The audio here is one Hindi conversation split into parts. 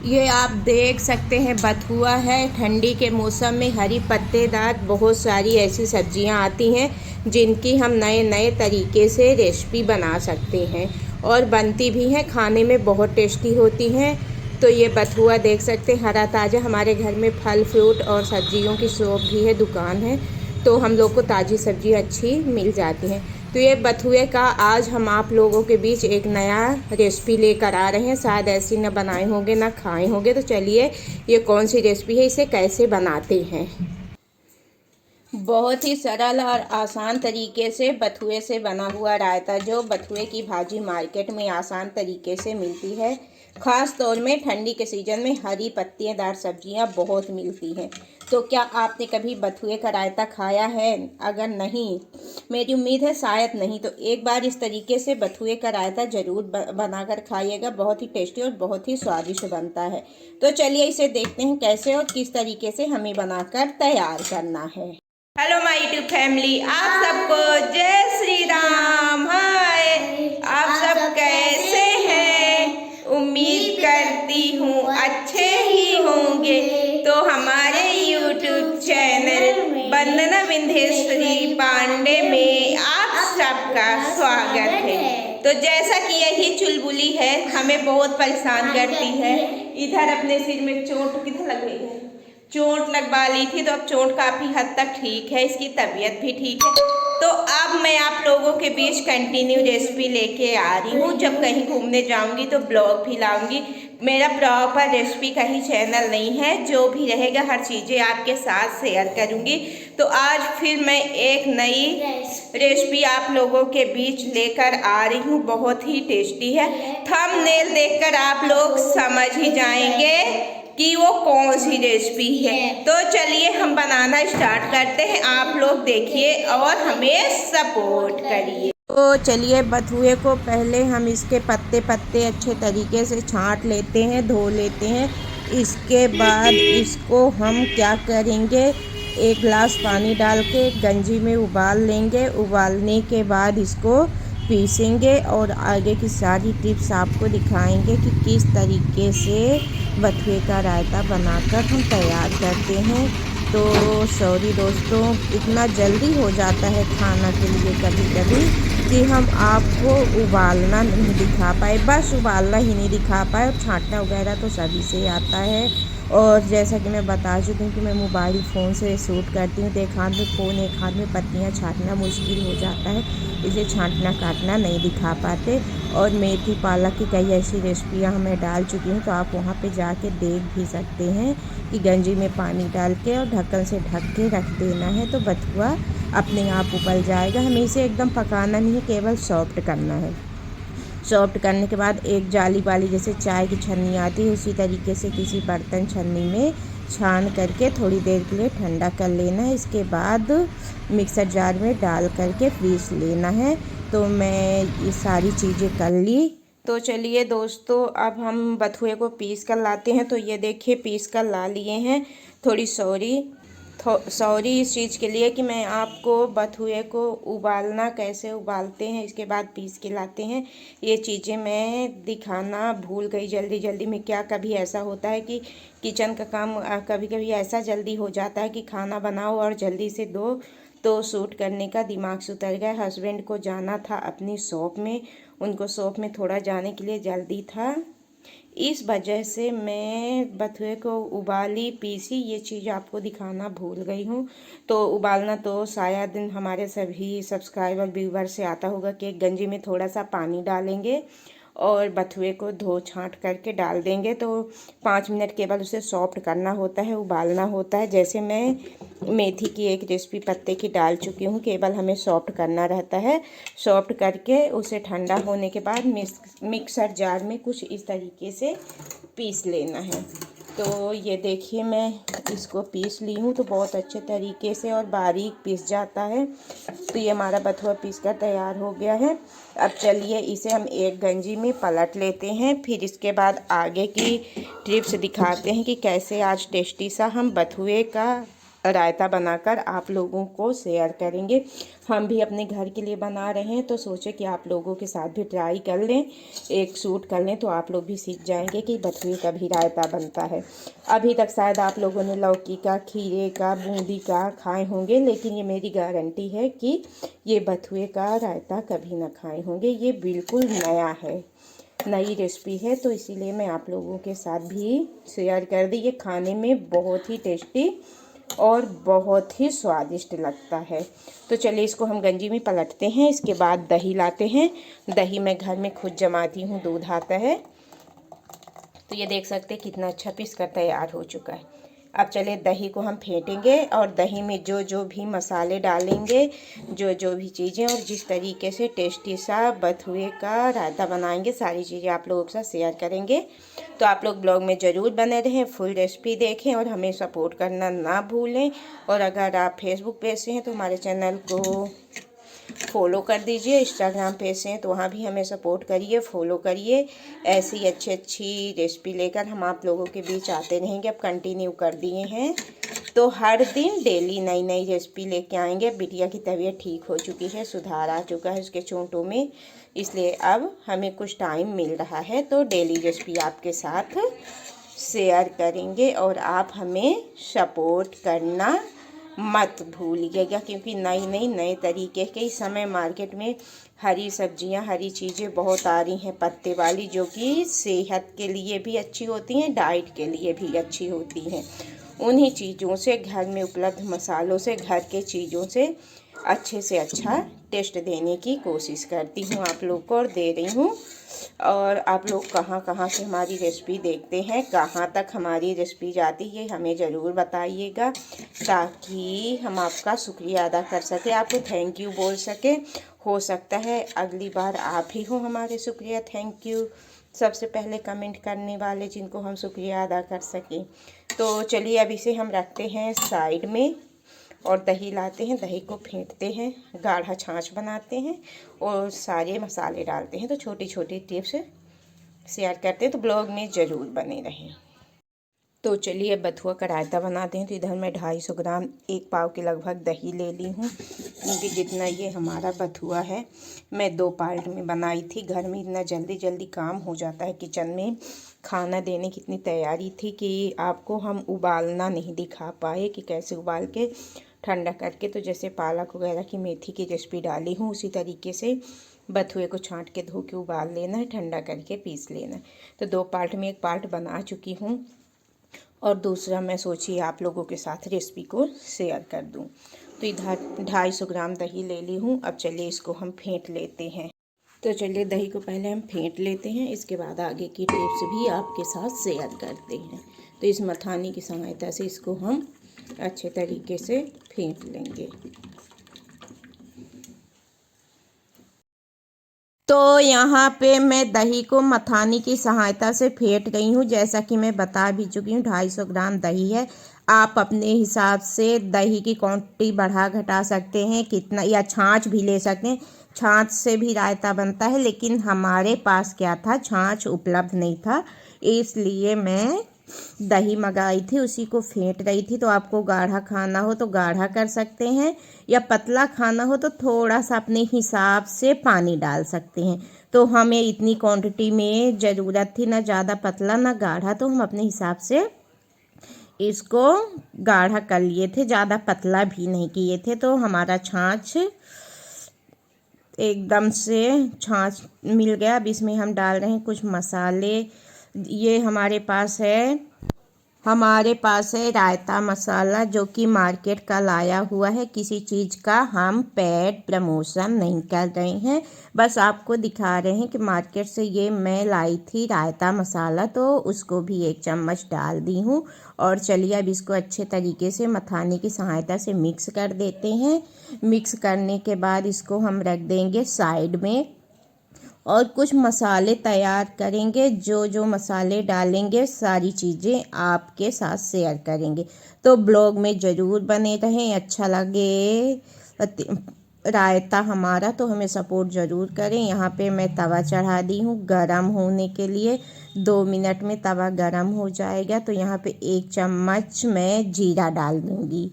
ये आप देख सकते हैं बथुआ है। ठंडी के मौसम में हरी पत्तेदार बहुत सारी ऐसी सब्जियां आती हैं जिनकी हम नए नए तरीके से रेसिपी बना सकते हैं और बनती भी हैं, खाने में बहुत टेस्टी होती हैं। तो ये बथुआ देख सकते हैं, हरा ताज़ा। हमारे घर में फल फ्रूट और सब्जियों की शॉप भी है, दुकान है, तो हम लोग को ताज़ी सब्जी अच्छी मिल जाती हैं। तो ये बथुए का आज हम आप लोगों के बीच एक नया रेसिपी लेकर आ रहे हैं। शायद ऐसी न बनाए होंगे ना खाए होंगे। तो चलिए, ये कौन सी रेसिपी है, इसे कैसे बनाते हैं। बहुत ही सरल और आसान तरीके से बथुए से बना हुआ रायता, जो बथुए की भाजी मार्केट में आसान तरीके से मिलती है। ख़ास तौर में ठंडी के सीज़न में हरी पत्तीदार सब्जियां बहुत मिलती हैं। तो क्या आपने कभी बथुए का रायता खाया है? अगर नहीं, मेरी उम्मीद है शायद नहीं, तो एक बार इस तरीके से बथुए का रायता ज़रूर बनाकर खाइएगा। बहुत ही टेस्टी और बहुत ही स्वादिष्ट बनता है। तो चलिए इसे देखते हैं कैसे और किस तरीके से हमें बनाकर तैयार करना है। हेलो माय यूट्यूब फैमिली, आप सबको जय श्री राम। हाय, आप सब कैसे हैं? उम्मीद करती हूँ अच्छे ही होंगे। तो हमारे यूट्यूब चैनल वंदना विंध्येश्वरी पांडे में आप सबका स्वागत है। तो जैसा कि यही चुलबुली है, हमें बहुत परेशान करती है। इधर अपने सिर में चोट किधर लग गई है, चोट लगवा ली थी, तो अब चोट काफ़ी हद तक ठीक है, इसकी तबीयत भी ठीक है। तो अब मैं आप लोगों के बीच कंटिन्यू रेसिपी लेके आ रही हूँ। जब कहीं घूमने जाऊँगी तो ब्लॉग भी लाऊंगी। मेरा प्रॉपर रेसिपी का ही चैनल नहीं है, जो भी रहेगा हर चीज़ें आपके साथ शेयर करूँगी। तो आज फिर मैं एक नई रेसिपी आप लोगों के बीच लेकर आ रही हूँ, बहुत ही टेस्टी है। थंबनेल देखकर आप लोग समझ ही जाएंगे कि वो कौन सी रेसिपी है। तो चलिए हम बनाना स्टार्ट करते हैं। आप लोग देखिए और हमें सपोर्ट करिए। तो चलिए, बथुए को पहले हम इसके पत्ते पत्ते अच्छे तरीके से छांट लेते हैं, धो लेते हैं। इसके बाद इसको हम क्या करेंगे, एक गिलास पानी डाल के गंजी में उबाल लेंगे। उबालने के बाद इसको पीसेंगे और आगे की सारी टिप्स आपको दिखाएंगे कि किस तरीके से बथुए का रायता बनाकर हम तैयार करते हैं। तो सॉरी दोस्तों, इतना जल्दी हो जाता है खाना के लिए कभी कभी कि हम आपको उबालना नहीं दिखा पाए, बस उबालना ही नहीं दिखा पाए। और छांटना वगैरह तो सभी से आता है। और जैसा कि मैं बता चुकी हूँ कि मैं मोबाइल फ़ोन से शूट करती हूँ, तो एक हाथ में फ़ोन एक हाथ में पत्तियाँ छांटना मुश्किल हो जाता है, इसे छांटना काटना नहीं दिखा पाते। और मेथी पालक की कई ऐसी रेसिपियाँ मैं डाल चुकी हूँ, तो आप वहाँ पे जाके देख भी सकते हैं कि गंजी में पानी डाल के और ढक्कन से ढक के रख देना है, तो बथुआ अपने आप उबल जाएगा। हमें इसे एकदम पकाना नहीं है, केवल सॉफ्ट करना है। सॉफ्ट करने के बाद एक जाली वाली, जैसे चाय की छन्नी आती है, उसी तरीके से किसी बर्तन छन्नी में छान करके थोड़ी देर के लिए ठंडा कर लेना है। इसके बाद मिक्सर जार में डाल करके पीस लेना है। तो मैं ये सारी चीज़ें कर ली। तो चलिए दोस्तों, अब हम बथुए को पीस कर लाते हैं। तो ये देखिए पीस कर ला लिए हैं। थोड़ी सॉरी इस चीज़ के लिए कि मैं आपको बथुए को उबालना कैसे उबालते हैं, इसके बाद पीस के लाते हैं, ये चीज़ें मैं दिखाना भूल गई जल्दी जल्दी में। क्या कभी ऐसा होता है कि किचन का काम कभी कभी ऐसा जल्दी हो जाता है कि खाना बनाओ और जल्दी से दो, तो शूट करने का दिमाग से उतर गया। हस्बैंड को जाना था अपनी शॉप में, उनको शॉप में थोड़ा जाने के लिए जल्दी था, इस वजह से मैं बथुए को उबाली पीसी ये चीज़ आपको दिखाना भूल गई हूँ। तो उबालना तो शायद हमारे सभी सब्सक्राइबर व्यूवर से आता होगा कि एक गंजी में थोड़ा सा पानी डालेंगे और बथुए को धो छांट करके डाल देंगे। तो 5 मिनट केवल उसे सॉफ्ट करना होता है, उबालना होता है। जैसे मैं मेथी की एक रेसिपी पत्ते की डाल चुकी हूँ, केवल हमें सॉफ्ट करना रहता है। सॉफ्ट करके उसे ठंडा होने के बाद मिक्सर जार में कुछ इस तरीके से पीस लेना है। तो ये देखिए मैं इसको पीस ली हूँ, तो बहुत अच्छे तरीके से और बारीक पीस जाता है। तो ये हमारा बथुआ पीस कर तैयार हो गया है। अब चलिए इसे हम एक गंजी में पलट लेते हैं, फिर इसके बाद आगे की टिप्स दिखाते हैं कि कैसे आज टेस्टी सा हम बथुए का रायता बनाकर आप लोगों को शेयर करेंगे। हम भी अपने घर के लिए बना रहे हैं तो सोचे कि आप लोगों के साथ भी ट्राई कर लें, एक शूट कर लें, तो आप लोग भी सीख जाएंगे कि बथुए का भी रायता बनता है। अभी तक शायद आप लोगों ने लौकी का, खीरे का, बूंदी का खाए होंगे, लेकिन ये मेरी गारंटी है कि ये बथुए का रायता कभी ना खाए होंगे। ये बिल्कुल नया है, नई रेसिपी है, तो इसीलिए मैं आप लोगों के साथ भी शेयर कर दी। ये खाने में बहुत ही टेस्टी और बहुत ही स्वादिष्ट लगता है। तो चलिए इसको हम गंजी में पलटते हैं। इसके बाद दही लाते हैं। दही मैं घर में खुद जमाती हूँ, दूध आता है। तो ये देख सकते हैं कितना अच्छा पीस कर तैयार हो चुका है। अब चलिए दही को हम फेंटेंगे और दही में जो जो भी मसाले डालेंगे, जो जो भी चीज़ें, और जिस तरीके से टेस्टी सा बथुए का रायता बनाएंगे, सारी चीज़ें आप लोगों के साथ शेयर करेंगे। तो आप लोग ब्लॉग में ज़रूर बने रहें, फुल रेसिपी देखें और हमें सपोर्ट करना ना भूलें। और अगर आप फेसबुक पेज से हैं तो हमारे चैनल को फॉलो कर दीजिए। इंस्टाग्राम पेज से हैं तो वहाँ भी हमें सपोर्ट करिए, फॉलो करिए। ऐसी अच्छी अच्छी रेसिपी लेकर हम आप लोगों के बीच आते रहेंगे। अब कंटिन्यू कर दिए हैं तो हर दिन डेली नई नई रेसिपी लेके आएंगे। बिटिया की तबीयत ठीक हो चुकी है, सुधार आ चुका है उसके चोटों में, इसलिए अब हमें कुछ टाइम मिल रहा है तो डेली रेसिपी आपके साथ शेयर करेंगे। और आप हमें सपोर्ट करना मत भूलिएगा, क्योंकि नए तरीके के इस समय मार्केट में हरी सब्जियां, हरी चीज़ें बहुत आ रही हैं पत्ते वाली, जो कि सेहत के लिए भी अच्छी होती हैं, डाइट के लिए भी अच्छी होती हैं। उन्हीं चीज़ों से, घर में उपलब्ध मसालों से, घर के चीज़ों से अच्छे से अच्छा टेस्ट देने की कोशिश करती हूँ आप लोग को, और दे रही हूँ। और आप लोग कहाँ कहाँ से हमारी रेसिपी देखते हैं, कहाँ तक हमारी रेसिपी जाती है, हमें ज़रूर बताइएगा, ताकि हम आपका शुक्रिया अदा कर सके, आपको थैंक यू बोल सके। हो सकता है अगली बार आप ही हो हमारे शुक्रिया, थैंक यू सबसे पहले कमेंट करने वाले, जिनको हम शुक्रिया अदा कर सकें। तो चलिए अब इसे हम रखते हैं साइड में और दही लाते हैं, दही को फेंटते हैं, गाढ़ा छाछ बनाते हैं और सारे मसाले डालते हैं। तो छोटी छोटी टिप्स शेयर करते हैं, तो ब्लॉग में ज़रूर बने रहें। तो चलिए बथुआ का रायता बनाते हैं। तो इधर मैं 250 ग्राम, 1 पाव के लगभग दही ले ली हूँ, क्योंकि जितना ये हमारा बथुआ है मैं 2 पार्ट में बनाई थी। घर में इतना जल्दी जल्दी काम हो जाता है, किचन में खाना देने की इतनी तैयारी थी कि आपको हम उबालना नहीं दिखा पाए कि कैसे उबाल के ठंडा करके, तो जैसे पालक वगैरह की, मेथी की रेसिपी डाली हूँ, उसी तरीके से बथुए को छांट के धो के उबाल लेना है, ठंडा करके पीस लेना है। तो 2 पार्ट में 1 पार्ट बना चुकी हूँ और दूसरा मैं सोची आप लोगों के साथ रेसिपी को शेयर कर दूं। तो इधर 250 ग्राम दही ले ली हूँ। अब चलिए इसको हम फेंट लेते हैं। तो चलिए दही को पहले हम फेंट लेते हैं, इसके बाद आगे की टिप्स भी आपके साथ शेयर करते हैं। तो इस मथानी की सहायता से इसको हम अच्छे तरीके से फेंट लेंगे। तो यहाँ पे मैं दही को मथानी की सहायता से फेंट गई हूँ। जैसा कि मैं बता भी चुकी हूँ, 250 ग्राम दही है। आप अपने हिसाब से दही की क्वांटिटी बढ़ा घटा सकते हैं, कितना, या छाछ भी ले सकते हैं। छाछ से भी रायता बनता है, लेकिन हमारे पास क्या था, छाछ उपलब्ध नहीं था, इसलिए मैं दही मंगाई थी, उसी को फेंट रही थी। तो आपको गाढ़ा खाना हो तो गाढ़ा कर सकते हैं, या पतला खाना हो तो थोड़ा सा अपने हिसाब से पानी डाल सकते हैं। तो हमें इतनी क्वांटिटी में ज़रूरत थी, ना ज़्यादा पतला ना गाढ़ा, तो हम अपने हिसाब से इसको गाढ़ा कर लिए थे, ज़्यादा पतला भी नहीं किए थे। तो हमारा छाछ एकदम से छाछ मिल गया। अब इसमें हम डाल रहे हैं कुछ मसाले। ये हमारे पास है रायता मसाला, जो कि मार्केट का लाया हुआ है। किसी चीज़ का हम पेड प्रमोशन नहीं कर रहे हैं, बस आपको दिखा रहे हैं कि मार्केट से ये मैं लाई थी रायता मसाला, तो उसको भी 1 चम्मच डाल दी हूँ। और चलिए अब इसको अच्छे तरीके से मथानी की सहायता से मिक्स कर देते हैं। मिक्स करने के बाद इसको हम रख देंगे साइड में और कुछ मसाले तैयार करेंगे। जो जो मसाले डालेंगे सारी चीज़ें आपके साथ शेयर करेंगे, तो ब्लॉग में ज़रूर बने रहें। अच्छा लगे रायता हमारा, तो हमें सपोर्ट ज़रूर करें। यहाँ पे मैं तवा चढ़ा दी हूँ गरम होने के लिए। 2 मिनट में तवा गरम हो जाएगा। तो यहाँ पे 1 चम्मच मैं जीरा डाल दूँगी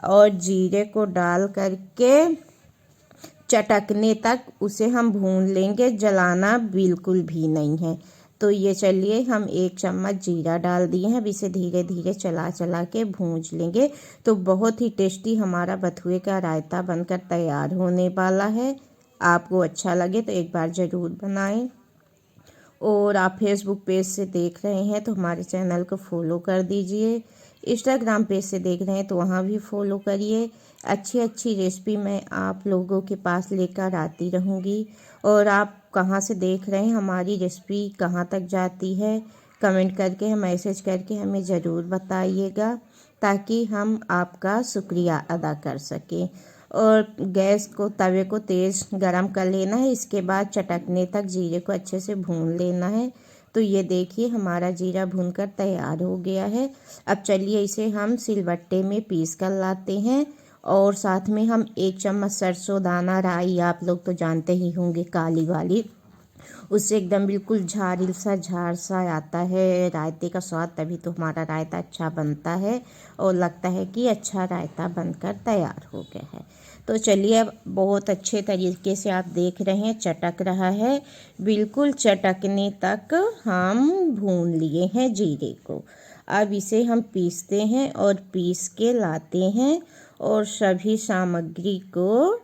और जीरे को डाल करके चटकने तक उसे हम भून लेंगे, जलाना बिल्कुल भी नहीं है। तो ये चलिए हम 1 चम्मच जीरा डाल दिए हैं। अब इसे धीरे धीरे चला चला के भूंज लेंगे। तो बहुत ही टेस्टी हमारा बथुए का रायता बनकर तैयार होने वाला है। आपको अच्छा लगे तो एक बार ज़रूर बनाएं। और आप फेसबुक पेज से देख रहे हैं तो हमारे चैनल को फॉलो कर दीजिए। इंस्टाग्राम पेज से देख रहे हैं तो वहाँ भी फॉलो करिए। अच्छी अच्छी रेसिपी मैं आप लोगों के पास लेकर आती रहूँगी। और आप कहाँ से देख रहे हैं, हमारी रेसिपी कहाँ तक जाती है, कमेंट करके मैसेज करके हमें ज़रूर बताइएगा, ताकि हम आपका शुक्रिया अदा कर सकें। और गैस को, तवे को तेज़ गरम कर लेना है। इसके बाद चटकने तक जीरे को अच्छे से भून लेना है। तो ये देखिए हमारा जीरा भूनकर तैयार हो गया है। अब चलिए इसे हम सिलबट्टे में पीस कर लाते हैं। और साथ में हम 1 चम्मच सरसों दाना, राई आप लोग तो जानते ही होंगे, काली वाली, उससे एकदम बिल्कुल झारिल सा झार सा आता है रायते का स्वाद। तभी तो हमारा रायता अच्छा बनता है और लगता है कि अच्छा रायता बनकर तैयार हो गया है। तो चलिए अब बहुत अच्छे तरीके से आप देख रहे हैं चटक रहा है। बिल्कुल चटकने तक हम भून लिए हैं जीरे को। अब इसे हम पीसते हैं और पीस के लाते हैं और सभी सामग्री को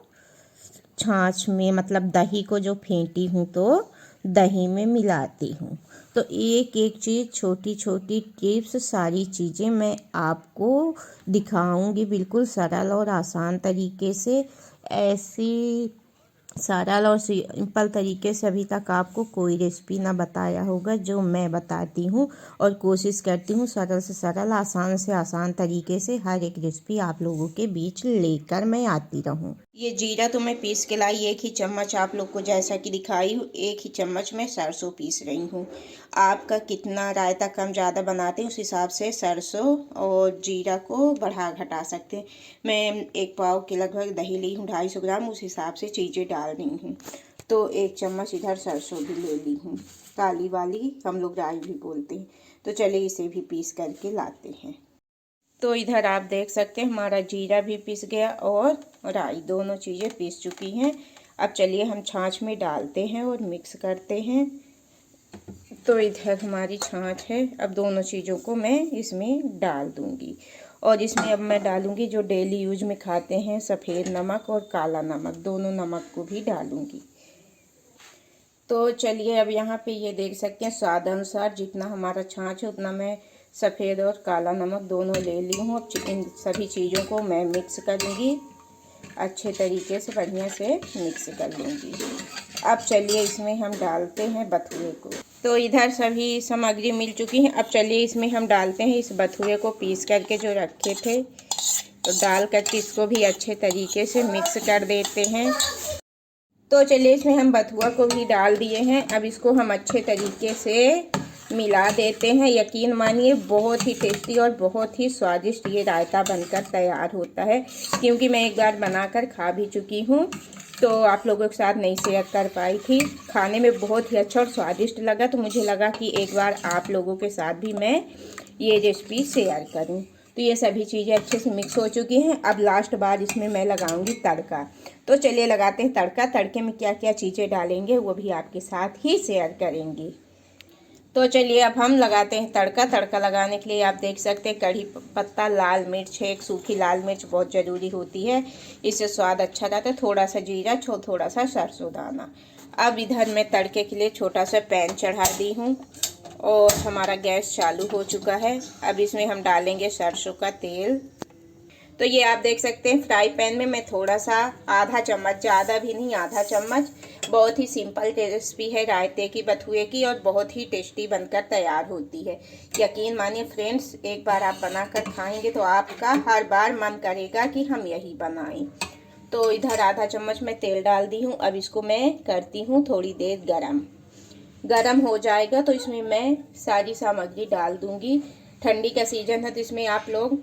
छाछ में, मतलब दही को जो फेंटी हूँ तो दही में मिलाती हूँ। तो एक एक चीज़, छोटी छोटी टिप्स, सारी चीज़ें मैं आपको दिखाऊंगी बिल्कुल सरल और आसान तरीके से। ऐसी सरल और सिंपल तरीके से अभी तक आपको कोई रेसिपी ना बताया होगा जो मैं बताती हूँ। और कोशिश करती हूँ सरल से सरल, आसान से आसान तरीके से हर एक रेसिपी आप लोगों के बीच लेकर मैं आती रहूँ। ये जीरा तो मैं पीस के लाई 1 ही चम्मच, आप लोग को जैसा कि दिखाई हूँ 1 ही चम्मच मैं सरसों पीस रही हूँ। आपका कितना रायता कम ज़्यादा बनाते हैं उस हिसाब से सरसों और जीरा को बढ़ा घटा सकते हैं। मैं 1 पाव के लगभग दही ली हूँ, 250 ग्राम, उस हिसाब से चीज़ें डाल रही हूँ। तो 1 चम्मच इधर सरसों भी ले ली हूँ, काली वाली, हम लोग राई भी बोलते हैं। तो चलिए इसे भी पीस करके लाते हैं। तो इधर आप देख सकते हैं हमारा जीरा भी पीस गया और राई, दोनों चीज़ें पीस चुकी हैं। अब चलिए हम छाछ में डालते हैं और मिक्स करते हैं। तो इधर हमारी छाछ है। अब दोनों चीज़ों को मैं इसमें डाल दूंगी। और इसमें अब मैं डालूंगी जो डेली यूज में खाते हैं, सफ़ेद नमक और काला नमक, दोनों नमक को भी डालूंगी। तो चलिए अब यहाँ पे ये देख सकते हैं स्वाद अनुसार जितना हमारा छाछ है उतना मैं सफ़ेद और काला नमक दोनों ले ली हूँ। अब इन सभी चीज़ों को मैं मिक्स करूँगी, अच्छे तरीके से बढ़िया से मिक्स कर लूँगी। अब चलिए इसमें हम डालते हैं बथुए को। तो इधर सभी सामग्री मिल चुकी हैं। अब चलिए इसमें हम डालते हैं इस बथुए को पीस करके जो रखे थे। तो डाल करके इसको भी अच्छे तरीके से मिक्स कर देते हैं। तो चलिए इसमें हम बथुआ को भी डाल दिए हैं। अब इसको हम अच्छे तरीके से मिला देते हैं। यकीन मानिए बहुत ही टेस्टी और बहुत ही स्वादिष्ट ये रायता बनकर तैयार होता है, क्योंकि मैं एक बार बनाकर खा भी चुकी हूँ। तो आप लोगों के साथ नहीं शेयर कर पाई थी। खाने में बहुत ही अच्छा और स्वादिष्ट लगा, तो मुझे लगा कि एक बार आप लोगों के साथ भी मैं ये रेसिपी शेयर करूँ। तो ये सभी चीज़ें अच्छे से मिक्स हो चुकी हैं। अब लास्ट बार इसमें मैं लगाऊंगी तड़का। तो चलिए लगाते हैं तड़का। तड़के में क्या क्या चीज़ें डालेंगे वो भी आपके साथ ही शेयर करेंगे। तो चलिए अब हम लगाते हैं तड़का। तड़का लगाने के लिए आप देख सकते हैं कढ़ी पत्ता, लाल मिर्च है, एक सूखी लाल मिर्च बहुत ज़रूरी होती है, इससे स्वाद अच्छा रहता है, थोड़ा सा जीरा, थोड़ा सा सरसों दाना। अब इधर मैं तड़के के लिए छोटा सा पैन चढ़ा दी हूँ और हमारा गैस चालू हो चुका है। अब इसमें हम डालेंगे सरसों का तेल। तो ये आप देख सकते हैं फ्राई पैन में मैं थोड़ा सा, आधा चम्मच, ज़्यादा भी नहीं, आधा चम्मच। बहुत ही सिंपल रेसिपी है रायते की, बथुए की, और बहुत ही टेस्टी बनकर तैयार होती है। यकीन मानिए फ्रेंड्स, एक बार आप बनाकर खाएंगे तो आपका हर बार मन करेगा कि हम यही बनाएं। तो इधर आधा चम्मच मैं तेल डाल दी हूँ। अब इसको मैं करती हूँ थोड़ी देर गरम हो जाएगा तो इसमें मैं सारी सामग्री डाल दूँगी। ठंडी का सीज़न है तो इसमें आप लोग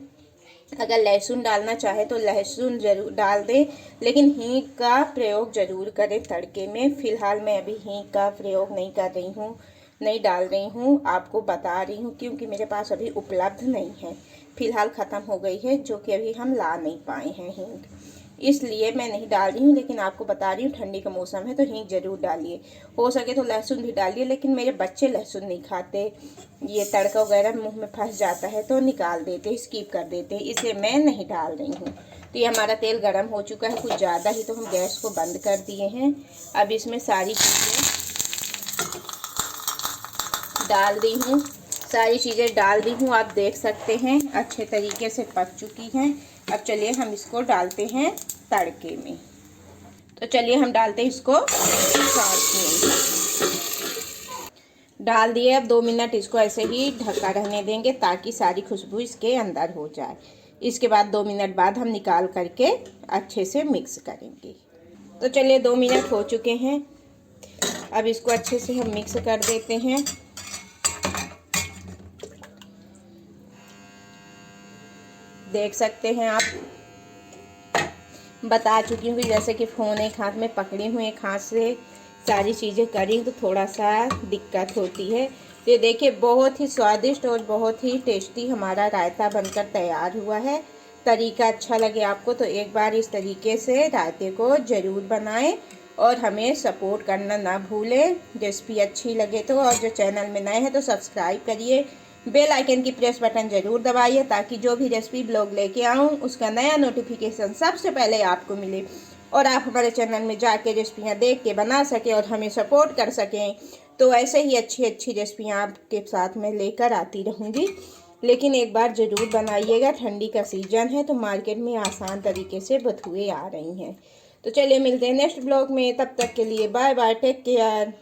अगर लहसुन डालना चाहे तो लहसुन ज़रूर डाल दें, लेकिन हींग का प्रयोग ज़रूर करें तड़के में। फ़िलहाल मैं अभी हींग का प्रयोग नहीं कर रही हूँ, नहीं डाल रही हूँ, आपको बता रही हूँ क्योंकि मेरे पास अभी उपलब्ध नहीं है। फ़िलहाल ख़त्म हो गई है, जो कि अभी हम ला नहीं पाए हैं हींग, इसलिए मैं नहीं डाल रही हूँ। लेकिन आपको बता रही हूँ ठंडी का मौसम है तो हींग ज़रूर डालिए, हो सके तो लहसुन भी डालिए। लेकिन मेरे बच्चे लहसुन नहीं खाते, ये तड़का वगैरह मुंह में फंस जाता है तो निकाल देते, स्किप कर देते, इसे मैं नहीं डाल रही हूँ। तो ये हमारा तेल गर्म हो चुका है कुछ ज़्यादा ही, तो हम गैस को बंद कर दिए हैं। अब इसमें सारी चीज़ें डाल दी हूँ, सारी चीज़ें डाल दी हूँ, आप देख सकते हैं अच्छे तरीके से पक चुकी हैं। अब चलिए हम इसको डालते हैं तड़के में। तो चलिए हम डालते हैं इसको सॉस में। डाल दिए, अब 2 मिनट इसको ऐसे ही ढका रहने देंगे ताकि सारी खुशबू इसके अंदर हो जाए। इसके बाद 2 मिनट बाद हम निकाल करके अच्छे से मिक्स करेंगे। तो चलिए 2 मिनट हो चुके हैं, अब इसको अच्छे से हम मिक्स कर देते हैं। देख सकते हैं आप, बता चुकी हूँ कि जैसे कि फ़ोन एक हाथ में पकड़ी हुई, एक हाथ से सारी चीज़ें करी तो थोड़ा सा दिक्कत होती है। तो ये देखिए बहुत ही स्वादिष्ट और बहुत ही टेस्टी हमारा रायता बनकर तैयार हुआ है। तरीका अच्छा लगे आपको तो एक बार इस तरीके से रायते को ज़रूर बनाएं और हमें सपोर्ट करना ना भूलें। रेसिपी अच्छी लगे तो, और जो चैनल में नए हैं तो सब्सक्राइब करिए, बेल आइकन की प्रेस बटन ज़रूर दबाइए ताकि जो भी रेसिपी ब्लॉग लेके आऊँ उसका नया नोटिफिकेशन सबसे पहले आपको मिले और आप हमारे चैनल में जाके रेसिपियाँ देख के बना सकें और हमें सपोर्ट कर सकें। तो ऐसे ही अच्छी अच्छी रेसिपियाँ आपके साथ में लेकर आती रहूँगी, लेकिन एक बार ज़रूर बनाइएगा। ठंडी का सीज़न है तो मार्केट में आसान तरीके से बथुए आ रही हैं। तो चलिए मिलते हैं नेक्स्ट ब्लॉग में, तब तक के लिए बाय बाय, टेक केयर।